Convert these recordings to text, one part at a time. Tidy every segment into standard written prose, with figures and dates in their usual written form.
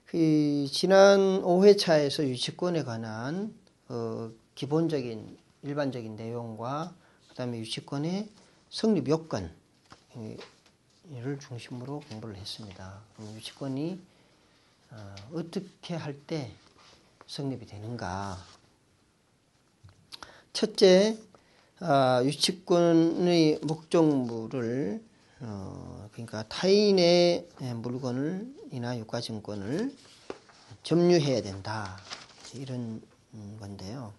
그 지난 5회차에서 유치권에 관한 기본적인 일반적인 내용과 그다음에 유치권의 성립 요건을 중심으로 공부를 했습니다. 그럼 유치권이 어떻게 할 때 성립이 되는가? 첫째, 유치권의 목적물을 그러니까 타인의 물건이나 유가증권을 점유해야 된다. 이런 건데요.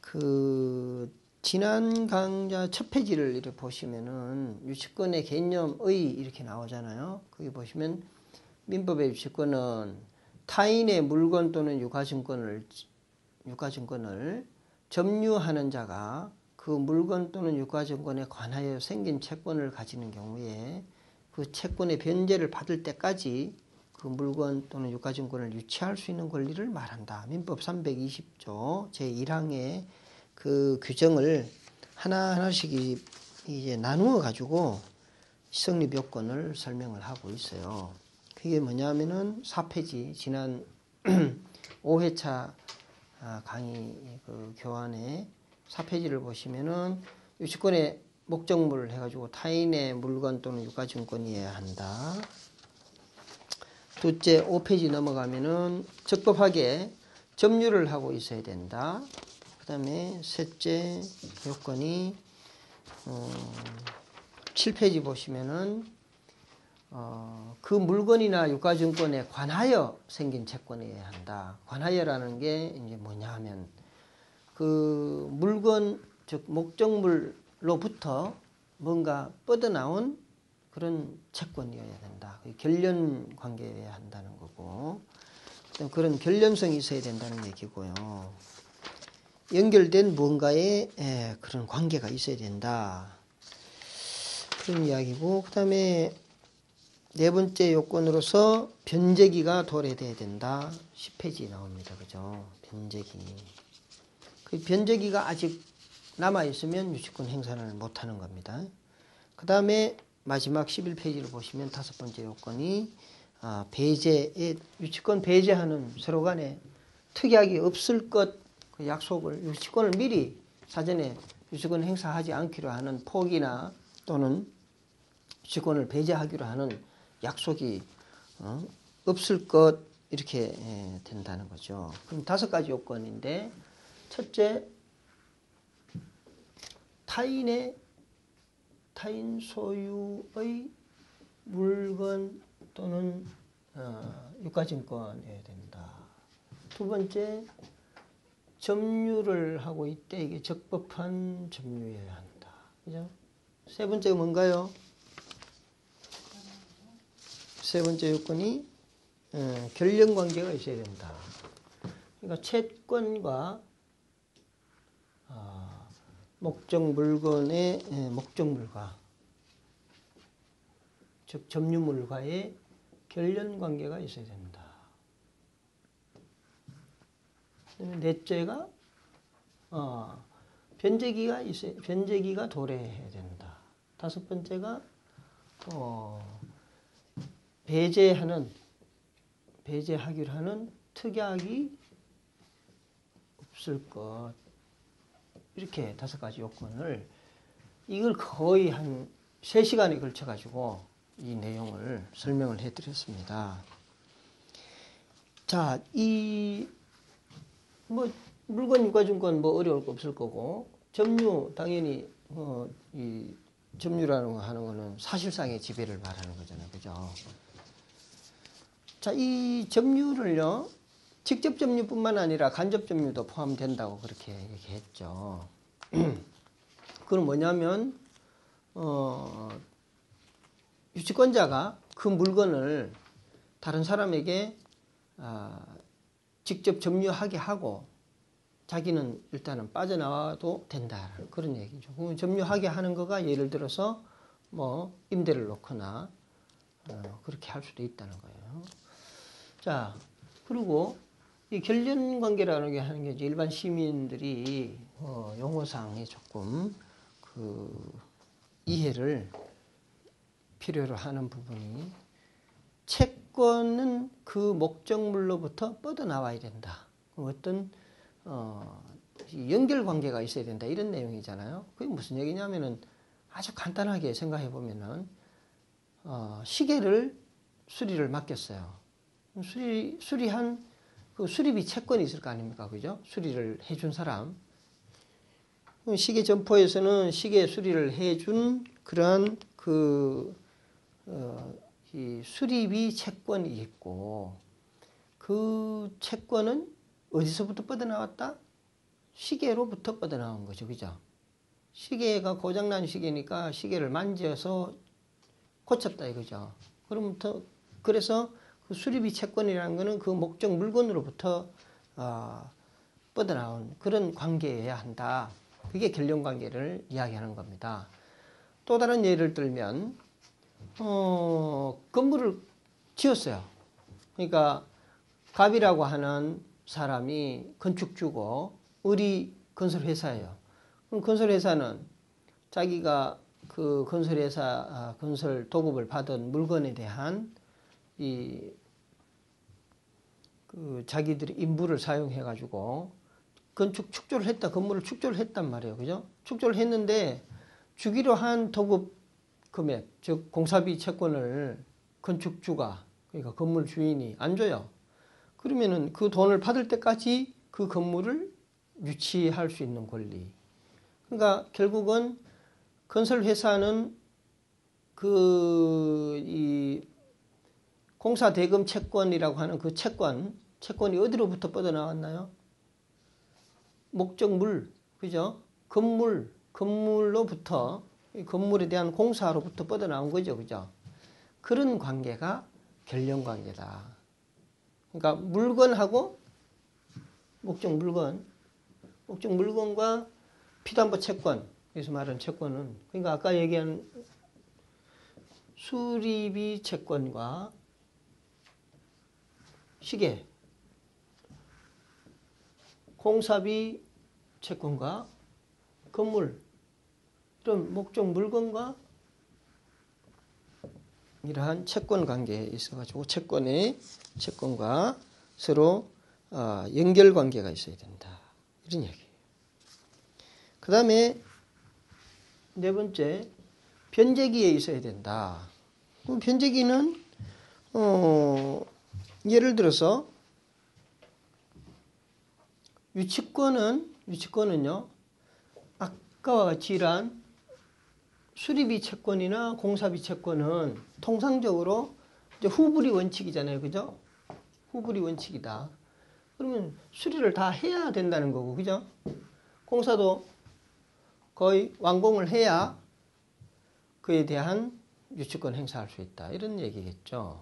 그 지난 강좌 첫 페이지를 이렇게 보시면은 유치권의 개념의 이렇게 나오잖아요. 거기 보시면 민법의 유치권은 타인의 물건 또는 유가증권을 점유하는 자가 그 물건 또는 유가증권에 관하여 생긴 채권을 가지는 경우에 그 채권의 변제를 받을 때까지 그 물건 또는 유가증권을 유치할 수 있는 권리를 말한다. 민법 320조 제1항의 그 규정을 하나하나씩 이제 나누어 가지고 성립 요건을 설명을 하고 있어요. 그게 뭐냐면은 4페이지 지난 5회차 강의 그 교환의 4페이지를 보시면은 유치권의 목적물을 해가지고 타인의 물건 또는 유가증권이어야 한다. 둘째 5페이지 넘어가면은 적법하게 점유를 하고 있어야 된다. 그 다음에 셋째 요건이 7페이지 보시면은 그 물건이나 유가증권에 관하여 생긴 채권이어야 한다. 관하여라는 게 이제 뭐냐 하면 그 물건 즉 목적물로부터 뭔가 뻗어나온 그런 채권이어야 된다. 결련 관계여야 한다는 거고 그런 결련성이 있어야 된다는 얘기고요. 연결된 무언가에 그런 관계가 있어야 된다. 그런 이야기고 그 다음에 네 번째 요건으로서 변제기가 도래돼야 된다. 10페이지 나옵니다. 그죠? 변제기. 그 변제기가 아직 남아있으면 유치권 행사를 못하는 겁니다. 그 다음에 마지막 11페이지를 보시면 다섯 번째 요건이 배제의 유치권 배제하는 서로 간에 특약이 없을 것 그 약속을 유치권을 미리 사전에 유치권 행사하지 않기로 하는 포기나 또는 유치권을 배제하기로 하는 약속이 없을 것 이렇게 된다는 거죠. 그럼 다섯 가지 요건인데 첫째 타인 소유의 물건 또는 유가증권이어야 된다. 두 번째 점유를 하고 있대 이게 적법한 점유여야 한다. 그죠? 세 번째가 뭔가요? 세 번째 요건이 결련 관계가 있어야 된다. 그러니까 채권과 목적 물건의 목적물과 즉 점유물과의 결련 관계가 있어야 된다. 넷째가 변제기가 도래해야 된다. 다섯 번째가 배제하기로 하는 특약이 없을 것. 이렇게 다섯 가지 요건을 이걸 거의 한 3시간에 걸쳐 가지고 이 내용을 설명을 해 드렸습니다. 자, 이 물건 유가증권 어려울 거 없을 거고 점유 당연히 이 점유라는 거 하는 거는 사실상의 지배를 말하는 거잖아요. 그죠? 자, 이 점유를요. 직접 점유뿐만 아니라 간접 점유도 포함된다고 그렇게 얘기했죠. 그건 뭐냐면 유치권자가 그 물건을 다른 사람에게 직접 점유하게 하고 자기는 일단은 빠져나와도 된다. 그런 얘기죠. 그럼 점유하게 하는 거가 예를 들어서 임대를 놓거나 그렇게 할 수도 있다는 거예요. 자, 그리고 이 결련 관계라는 게 하는 게 이제 일반 시민들이 용어상에 조금 그 이해를 필요로 하는 부분이 채권은 그 목적물로부터 뻗어나와야 된다. 어떤 연결관계가 있어야 된다. 이런 내용이잖아요. 그게 무슨 얘기냐면은 아주 간단하게 생각해 보면은 시계를 수리를 맡겼어요. 수리한 그 수리비 채권이 있을 거 아닙니까? 그죠? 수리를 해준 사람. 시계 점포에서는 시계 수리를 해준 그러한 이 수리비 채권이 있고, 그 채권은 어디서부터 뻗어나왔다? 시계로부터 뻗어나온 거죠. 그죠? 시계가 고장난 시계니까 시계를 만져서 고쳤다 이거죠. 그래서 그 수리비 채권이라는 것은 그 목적 물건으로부터 뻗어나온 그런 관계여야 한다. 그게 결론관계를 이야기하는 겁니다. 또 다른 예를 들면 건물을 지었어요. 그러니까 갑이라고 하는 사람이 건축주고 을이 건설회사예요. 그럼 건설회사는 자기가 그 건설회사 건설 도급을 받은 물건에 대한 자기들이 인부를 사용해 가지고 건축 축조를 했다. 건물을 축조를 했단 말이에요. 그죠? 축조를 했는데 주기로 한 도급 금액, 즉 공사비 채권을 건축주가, 그러니까 건물 주인이 안 줘요. 그러면은 그 돈을 받을 때까지 그 건물을 유치할 수 있는 권리. 그러니까 결국은 건설회사는 이 공사대금 채권이라고 하는 그 채권이 어디로부터 뻗어나왔나요? 목적물, 그죠? 건물로부터, 건물에 대한 공사로부터 뻗어나온 거죠, 그죠? 그런 관계가 결연관계다. 그러니까 물건하고 목적물건과 피담보 채권, 여기서 말하는 채권은, 그러니까 아까 얘기한 수리비 채권과 시계, 공사비 채권과 건물, 이런 목적 물건과 이러한 채권 관계에 있어가지고 채권과 서로 연결 관계가 있어야 된다. 이런 얘기예요. 그 다음에 네 번째, 변제기에 있어야 된다. 그럼 변제기는 예를 들어서 유치권은요, 아까와 같이 이러한 수리비 채권이나 공사비 채권은 통상적으로 이제 후불이 원칙이잖아요. 그죠? 후불이 원칙이다. 그러면 수리를 다 해야 된다는 거고, 그죠? 공사도 거의 완공을 해야 그에 대한 유치권 행사할 수 있다. 이런 얘기겠죠.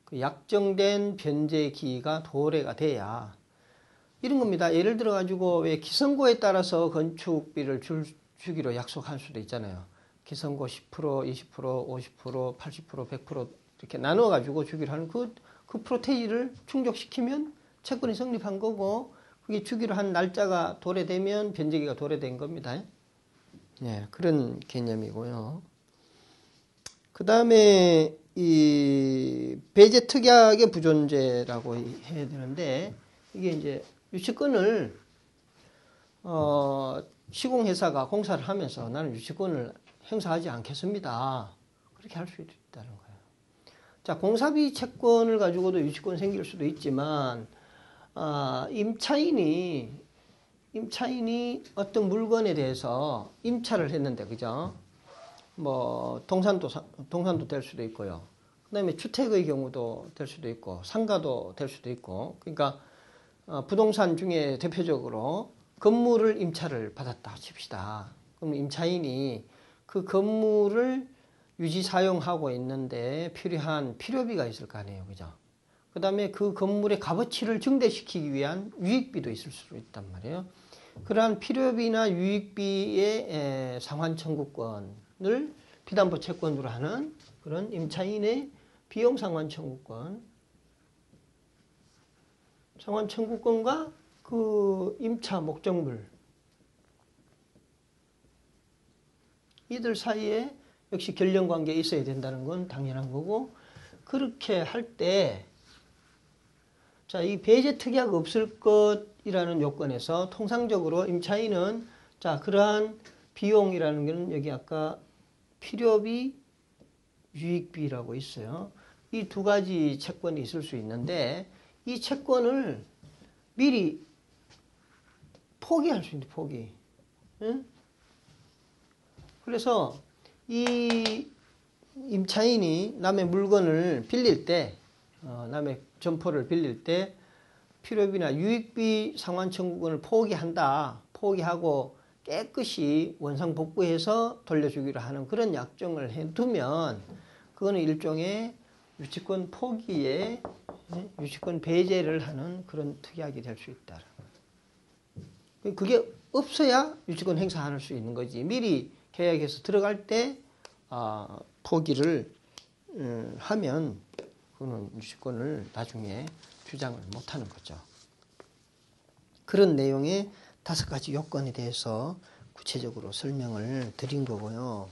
그 약정된 변제기가 도래가 돼야 이런 겁니다. 예를 들어 가지고 왜 기성고에 따라서 건축비를 주기로 약속할 수도 있잖아요. 기성고 10%, 20%, 50%, 80%, 100% 이렇게 나눠 가지고 주기로 하는 그 프로테이를 충족시키면 채권이 성립한 거고, 그게 주기로 한 날짜가 도래되면 변제기가 도래된 겁니다. 예, 그런 개념이고요. 그 다음에 이 배제 특약의 부존재라고 해야 되는데, 이게 이제 유치권을 시공회사가 공사를 하면서 나는 유치권을 행사하지 않겠습니다. 그렇게 할 수 있다는 거예요. 자, 공사비 채권을 가지고도 유치권 생길 수도 있지만, 임차인이 어떤 물건에 대해서 임차를 했는데, 그죠? 뭐 동산도 될 수도 있고요. 그다음에 주택의 경우도 될 수도 있고, 상가도 될 수도 있고. 그러니까 부동산 중에 대표적으로 건물을 임차를 받았다 칩시다. 그럼 임차인이 그 건물을 유지 사용하고 있는데 필요한 필요비가 있을 거 아니에요, 그죠? 그 다음에 그 건물의 값어치를 증대시키기 위한 유익비도 있을 수 있단 말이에요. 그러한 필요비나 유익비의 상환 청구권을 피담보 채권으로 하는 그런 임차인의 비용 상환 청구권과 그 임차 목적물, 이들 사이에 역시 결연관계가 있어야 된다는 건 당연한 거고, 그렇게 할 때, 자, 이 배제 특약 없을 것이라는 요건에서 통상적으로 임차인은, 자, 그러한 비용이라는 것은 여기 아까 필요비, 유익비라고 있어요. 이 두 가지 채권이 있을 수 있는데, 이 채권을 미리 포기할 수 있는 포기. 응? 그래서 이 임차인이 남의 물건을 빌릴 때, 남의 점포를 빌릴 때 필요비나 유익비 상환 청구권을 포기한다. 포기하고 깨끗이 원상복구해서 돌려주기로 하는 그런 약정을 해두면 그거는 일종의 유치권 포기에 유치권 배제를 하는 그런 특약이 될 수 있다. 그게 없어야 유치권 행사할 수 있는 거지. 미리 계약해서 들어갈 때 포기를 하면 그거는 유치권을 나중에 주장을 못하는 거죠. 그런 내용의 5가지 요건에 대해서 구체적으로 설명을 드린 거고요.